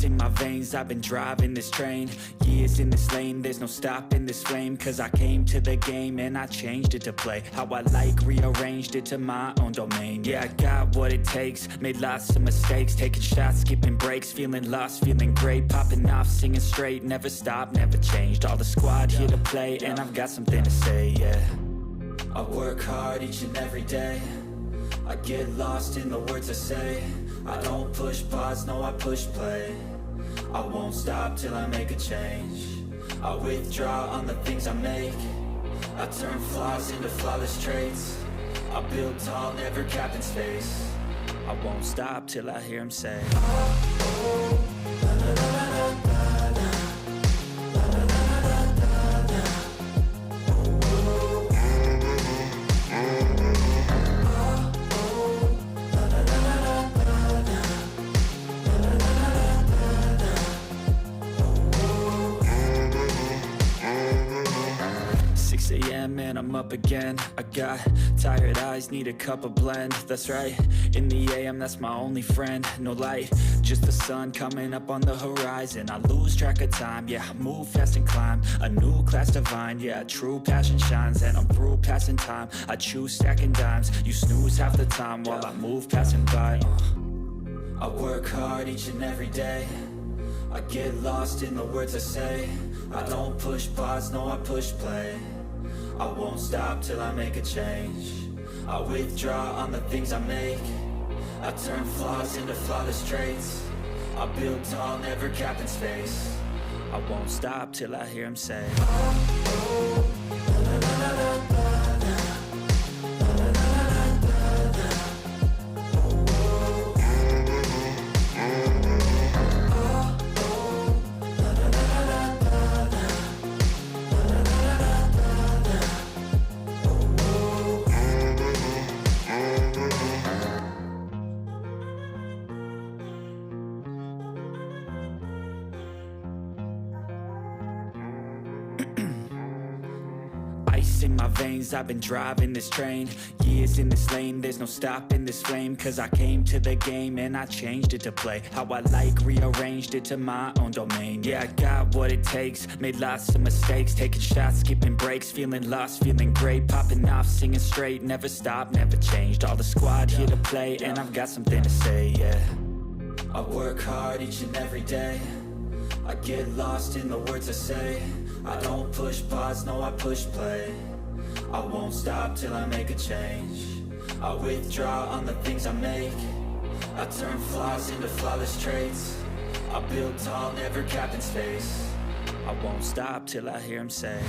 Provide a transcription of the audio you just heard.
Ice in my veins, I've been driving this train. Years in this lane, there's no stopping this flame. Cause I came to the game and I changed it to play how I like, rearranged it to my own domain. Yeah, I got what it takes, made lots of mistakes, taking shots, skipping breaks, feeling lost, feeling great, popping off, singing straight, never stopped, never changed. All the squad here to play, and I've got something to say, yeah. I work hard each and every day, I get lost in the words I say. I don't push pause, no I push play. I won't stop till I make a change. I withdraw on the things I make. I turn flaws into flawless traits. I build tall, never capped in space. I won't stop till I hear him say, and I'm up again. I got tired eyes, need a cup of blend. That's right, in the AM, that's my only friend. No light, just the sun coming up on the horizon. I lose track of time, yeah, I move fast and climb a new class divine, yeah, true passion shines. And I'm through passing time, I choose stacking dimes. You snooze half the time while I move passing by. I work hard each and every day, I get lost in the words I say. I don't push pause, no I push play. I won't stop till I make a change. I withdraw on the things I make. I turn flaws into flawless traits. I build tall, never capped in space. I won't stop till I hear him say, in my veins, I've been driving this train. Years in this lane, there's no stopping this flame. Cause I came to the game and I changed it to play how I like, rearranged it to my own domain. Yeah, I got what it takes, made lots of mistakes, taking shots, skipping breaks, feeling lost, feeling great, popping off, singing straight, never stopped, never changed. All the squad here to play, and I've got something to say, yeah. I work hard each and every day, I get lost in the words I say. I don't push pause, no I push play. I won't stop till I make a change. I withdraw on the things I make. I turn flaws into flawless traits. I build tall, never capped in space. I won't stop till I hear him say,